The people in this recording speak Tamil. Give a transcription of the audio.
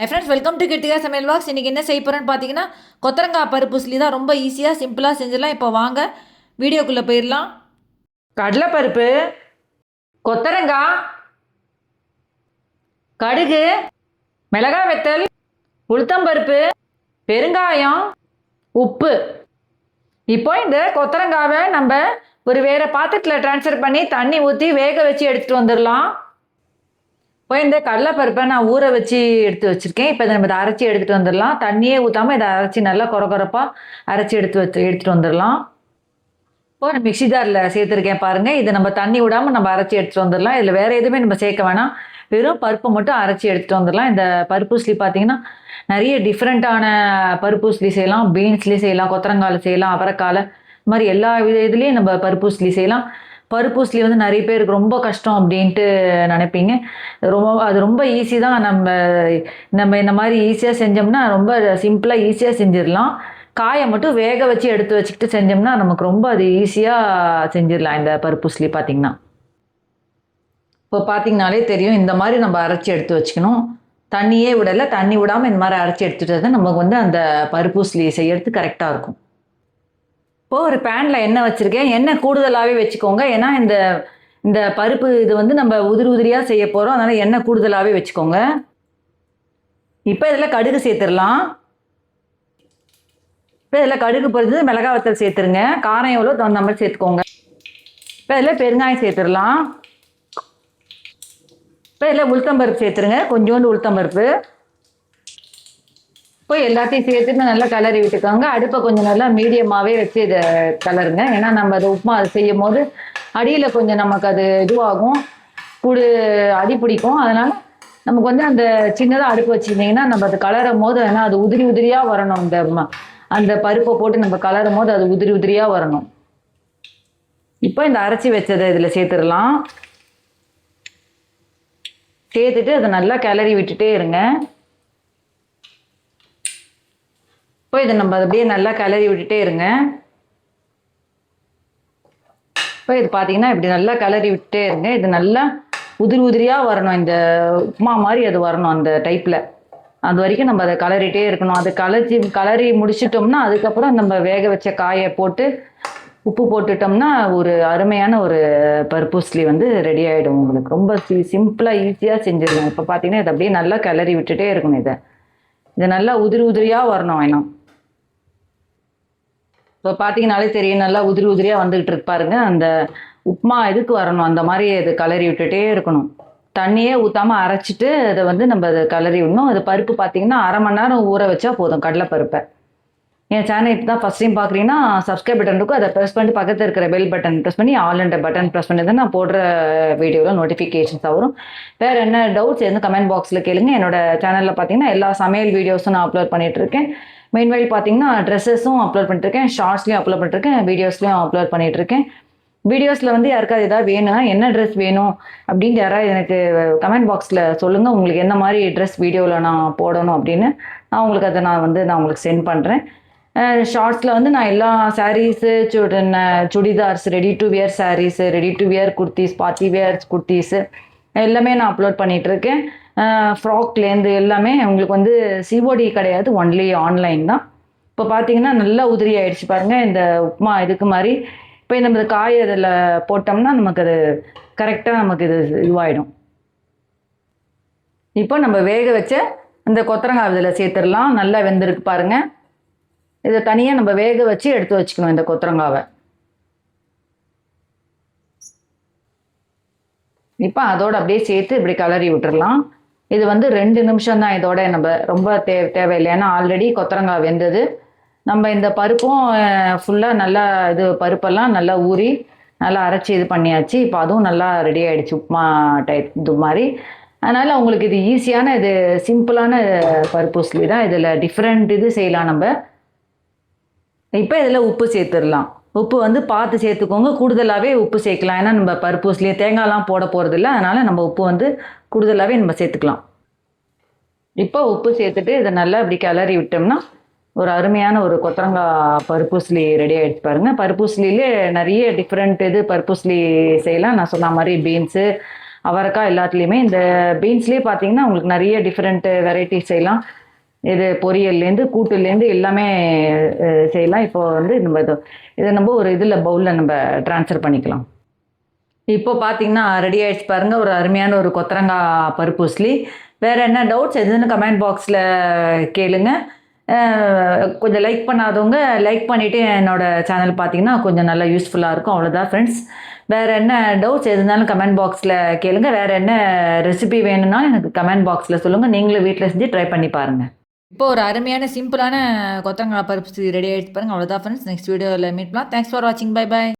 ஃப்ரெண்ட்ஸ் வெல்கம் டு கிருத்திகா சமையல் வாக்ஸ். இன்றைக்கி என்ன செய்ய போகிறேன்னு பார்த்தீங்கன்னா கொத்தரங்காய் பருப்பு உசிலி தான். ரொம்ப ஈஸியாக சிம்பிளாக செஞ்சிடலாம். இப்போ வாங்க வீடியோக்குள்ளே போயிடலாம். கடலைப்பருப்பு, கொத்தரங்காய், கடுகு, மிளகாய் வெத்தல், உளுத்தம்பருப்பு, பெருங்காயம், உப்பு. இப்போ இந்த கொத்தரங்காவை நம்ம ஒரு வேறு பாத்திரத்தில் ட்ரான்ஸ்ஃபர் பண்ணி தண்ணி ஊற்றி வேக வச்சு எடுத்துகிட்டு வந்துடலாம். இப்போ இந்த கடலைப்பருப்பை நான் ஊற வச்சு எடுத்து வச்சுருக்கேன். இப்போ இதை நம்ம இதை அரைச்சி எடுத்துகிட்டு வந்துடலாம். தண்ணியே ஊற்றாமல் இதை அரைச்சி நல்லா கொரப்பாக அரைச்சி எடுத்துகிட்டு வந்துடலாம். இப்போ நான் மிக்ஸி ஜாரில் சேர்த்துருக்கேன் பாருங்கள். இதை நம்ம தண்ணி விடாமல் நம்ம அரைச்சி எடுத்துகிட்டு வந்துடலாம். இதில் வேறு எதுவுமே நம்ம சேர்க்க வேணாம், வெறும் பருப்பை மட்டும் அரைச்சி எடுத்துகிட்டு வந்துடலாம். இந்த பருப்பு உசிலி பார்த்திங்கன்னா நிறைய டிஃப்ரெண்ட்டான பருப்பு உசிலி செய்யலாம். பீன்ஸ்லேயும் செய்யலாம், கொத்தரங்காயில் செய்யலாம், அவரைக்காயில், இந்த மாதிரி எல்லா இதுலேயும் நம்ம பருப்பு உசிலி செய்யலாம். பருப்பு உசிலி வந்து நிறைய பேருக்கு ரொம்ப கஷ்டம் அப்படின்ட்டு நினைப்பீங்க. அது ரொம்ப ஈஸி தான். நம்ம இந்த மாதிரி ஈஸியாக செஞ்சோம்னா ரொம்ப சிம்பிளாக ஈஸியாக செஞ்சிடலாம். காயை மட்டும் வேக வச்சு எடுத்து வச்சுக்கிட்டு செஞ்சோம்னா நமக்கு ரொம்ப அது ஈஸியாக செஞ்சிடலாம். இந்த பருப்பு உசிலி பார்த்திங்கன்னா இப்போ பார்த்திங்கனாலே தெரியும். இந்த மாதிரி நம்ம அரைச்சி எடுத்து வச்சுக்கணும். தண்ணியே விடலை, தண்ணி விடாமல் இந்த மாதிரி அரைச்சி எடுத்துகிட்டு தான் நமக்கு வந்து அந்த பருப்பு உசிலி செய்யறது கரெக்டாக இருக்கும். இப்போது ஒரு பேனில் எண்ணெய் வச்சுருக்கேன். எண்ணெய் கூடுதலாகவே வச்சுக்கோங்க. ஏன்னா இந்த பருப்பு இது வந்து நம்ம உதிரியாக செய்ய போகிறோம். அதனால் எண்ணெய் கூடுதலாகவே வச்சுக்கோங்க. இப்போ இதில் கடுகு சேர்த்துடலாம். இப்போ இதில் கடுகு பொறுத்து மிளகாய் வத்தல் சேர்த்துருங்க. காரம் எவ்வளோ தகுந்த மாதிரி சேர்த்துக்கோங்க. இப்போ இதில் பெருங்காயம் சேர்த்துடலாம். இப்போ இதில் உளுத்தம்பருப்பு சேர்த்துருங்க, கொஞ்சோண்டு உளுத்தம்பருப்பு. இப்போ எல்லாத்தையும் சேர்த்துட்டு நல்லா கிளறி விட்டுக்கோங்க. அடுப்பை கொஞ்சம் நல்லா மீடியமாகவே வச்சு இதை கிளறுங்க. ஏன்னா நம்ம அதை உப்புமா அது செய்யும் போது அடியில் கொஞ்சம் நமக்கு அது இதுவாகும், அடி பிடிக்கும். அதனால் நமக்கு வந்து அந்த சின்னதாக அடுப்பு வச்சுருந்தீங்கன்னா நம்ம அது கலரும் போது ஏன்னா அது உதிரியாக வரணும். அந்த பருப்பை போட்டு நம்ம கலரும் போது அது உதிரியாக வரணும். இப்போ இந்த அரைச்சி வச்சதை இதில் சேர்த்துடலாம். சேர்த்துட்டு அதை நல்லா கிளறி விட்டுட்டே இருங்க. இப்போ இதை நம்ம அப்படியே நல்லா கிளறி விட்டுட்டே இருங்க. இப்போ இது பார்த்தீங்கன்னா இப்படி நல்லா கிளறி விட்டுட்டே இருங்க. இது நல்லா உதிரியாக வரணும். இந்த உப்புமா மாதிரி அது வரணும் அந்த டைப்பில். அது வரைக்கும் நம்ம அதை கிளறிட்டே இருக்கணும். அதை கிளறி முடிச்சிட்டோம்னா அதுக்கப்புறம் நம்ம வேக வச்ச காயை போட்டு உப்பு போட்டுட்டோம்னா ஒரு அருமையான ஒரு பருப்பு உசிலி வந்து ரெடி ஆகிடும். உங்களுக்கு ரொம்ப சிம்பிளாக ஈஸியாக செஞ்சிடலாம். இப்போ பார்த்தீங்கன்னா இதை அப்படியே நல்லா கிளறி விட்டுட்டே இருக்கணும். இதை நல்லா உதிரியாக வரணும். வேணும் இப்போ பார்த்தீங்கனாலே தெரியும், நல்லா உதிரியாக வந்துகிட்டு இருக்கு பாருங்க. அந்த உப்புமா இதுக்கு வரணும், அந்த மாதிரி அது கிளறி விட்டுட்டே இருக்கணும். தண்ணியே ஊற்றாமல் அரைச்சிட்டு அதை வந்து நம்ம அதை கிளறி விடணும். அது பருப்பு பார்த்தீங்கன்னா 1/2 மணி நேரம் ஊற வச்சா போதும். கடலைப்பருப்பை என் சேனல் இப்போ தான் ஃபஸ்ட் டைம் பார்க்குறீங்கன்னா சப்ஸ்கிரைப் பட்டன் இருக்கும், அதை ப்ரெஸ் பண்ணிட்டு பக்கத்தில் இருக்கிற பெல் பட்டன் ப்ரெஸ் பண்ணி ஆல் என்ற பட்டன் ப்ரெஸ் பண்ணி தான் நான் போடுற வீடியோவில் நோட்டிஃபிகேஷன்ஸ் வரும். வேறு என்ன டவுட்ஸ் எதுவும் கமெண்ட் பாக்ஸில் கேளுங்க. என்னோட சேனலில் பார்த்தீங்கன்னா எல்லா சமையல் வீடியோஸும் நான் அப்லோட் பண்ணிகிட்ருக்கேன். மெயின்வைல் பார்த்தீங்கன்னா ட்ரெஸ்ஸஸும் அப்லோட் பண்ணிட்டுருக்கேன், ஷார்ட்ஸ்லையும் அப்லோட் பண்ணிட்டுருக்கேன், வீடியோஸ்லையும் அப்லோட் பண்ணிகிட்ருக்கேன். வீடியோஸில் வந்து யாருக்காவது ஏதாவது வேணும்னா என்ன ட்ரெஸ் வேணும் அப்படின்ட்டு யாராவது எனக்கு கமெண்ட் பாக்ஸில் சொல்லுங்கள். உங்களுக்கு என்ன மாதிரி ட்ரெஸ் வீடியோவில் நான் போடணும் அப்படின்னு நான் உங்களுக்கு அதை நான் உங்களுக்கு சென்ட் பண்ணுறேன். ஷார்ட்ஸில் வந்து நான் எல்லா sarees, churidars, ready to wear sarees, ready to wear kurtis, party wear kurtis எல்லாமே நான் அப்லோட் பண்ணிகிட்ருக்கேன். ஃப்ராக்லேருந்து எல்லாமே உங்களுக்கு வந்து சிஓடி கிடையாது, ஒன்லி ஆன்லைன் தான். இப்போ பார்த்தீங்கன்னா நல்லா உதிரி ஆகிடுச்சு பாருங்கள் இந்த உப்புமா இதுக்கு மாதிரி. இப்போ நம்ம காய் அதில் போட்டோம்னா நமக்கு அது கரெக்டாக நமக்கு இது இதுவாகிடும். இப்போ நம்ம வேக வச்ச அந்த கொத்தரங்காய் இதில் சேர்த்துடலாம். நல்லா வெந்திருக்கு பாருங்கள். இதை தனியாக நம்ம வேக வச்சு எடுத்து வச்சுக்கணும் இந்த கொத்தரங்காவை. இப்போ அதோடு அப்படியே சேர்த்து இப்படி கிளறி விட்டுடலாம். இது வந்து 2 நிமிஷம் தான். இதோட நம்ம ரொம்ப தேவையில்லை, ஏன்னா ஆல்ரெடி கொத்தரங்காய் வெந்தது. நம்ம இந்த பருப்பும் ஃபுல்லாக நல்லா பருப்பெல்லாம் நல்லா ஊறி நல்லா அரைச்சி இது பண்ணியாச்சு. இப்போ அதுவும் நல்லா ரெடி ஆகிடுச்சு உப்புமா டைப் இது மாதிரி. அதனால் உங்களுக்கு இது ஈஸியான இது சிம்பிளான பருப்பு உசிலி தான். இதில் டிஃப்ரெண்ட் இது செய்யலாம் நம்ம. இப்போ இதில் உப்பு சேர்த்துடலாம். உப்பு வந்து பார்த்து சேர்த்துக்கோங்க, கூடுதலாகவே உப்பு சேர்க்கலாம். ஏன்னா நம்ம பருப்பு உசிலியே தேங்காய்லாம் போட போகிறதில்ல, அதனால் நம்ம உப்பு வந்து கூடுதலாகவே நம்ம சேர்த்துக்கலாம். இப்போ உப்பு சேர்த்துட்டு இதை நல்லா இப்படி கிளறி விட்டோம்னா ஒரு அருமையான ஒரு கொத்தரங்காய் பருப்பு உசிலி ரெடி ஆகிடுச்சு பாருங்கள். பருப்பு உசிலிலே நிறைய டிஃப்ரெண்ட் இது பருப்பு உசிலி செய்யலாம். நான் சொன்ன மாதிரி பீன்ஸு, அவரைக்காய் எல்லாத்துலேயுமே. இந்த பீன்ஸ்லேயே பார்த்தீங்கன்னா உங்களுக்கு நிறைய டிஃப்ரெண்ட் வெரைட்டிஸ் செய்யலாம். இது பொரியல்லேருந்து கூட்டுலேருந்து எல்லாமே செய்யலாம். இப்போ வந்து நம்ம இதை நம்ம ஒரு இதில் பவுலில் நம்ம ட்ரான்ஸ்ஃபர் பண்ணிக்கலாம். இப்போ பார்த்தீங்கன்னா ரெடி ஆயிடுச்சு பாருங்கள், ஒரு அருமையான ஒரு கொத்தரங்காய் பருப்பு உஸ்லி. வேறு என்ன டவுட்ஸ் எதுன்னு கமெண்ட் பாக்ஸில் கேளுங்க. கொஞ்சம் லைக் பண்ணாதவங்க லைக் பண்ணிவிட்டு என்னோடய சேனல் பார்த்தீங்கன்னா கொஞ்சம் நல்லா யூஸ்ஃபுல்லாக இருக்கும். அவ்வளோதான் ஃப்ரெண்ட்ஸ். வேறு என்ன டவுட்ஸ் எதுனாலும் கமெண்ட் பாக்ஸில் கேளுங்க. வேறு என்ன ரெசிபி வேணும்னாலும் எனக்கு கமெண்ட் பாக்ஸில் சொல்லுங்கள். நீங்களும் வீட்டில் செஞ்சு ட்ரை பண்ணி பாருங்கள். இப்போ ஒரு அருமையான சிம்பிளான கொத்தரங்காய் பருப்பு ரெடி ஆகிடுச்சு பாருங்கள். அவ்வளோதான் ஃப்ரெண்ட்ஸ். நெக்ஸ்ட் வீடியோவில் மீட் பண்ணலாம். தேங்க்ஸ் ஃபார் வாட்சிங். Bye bye.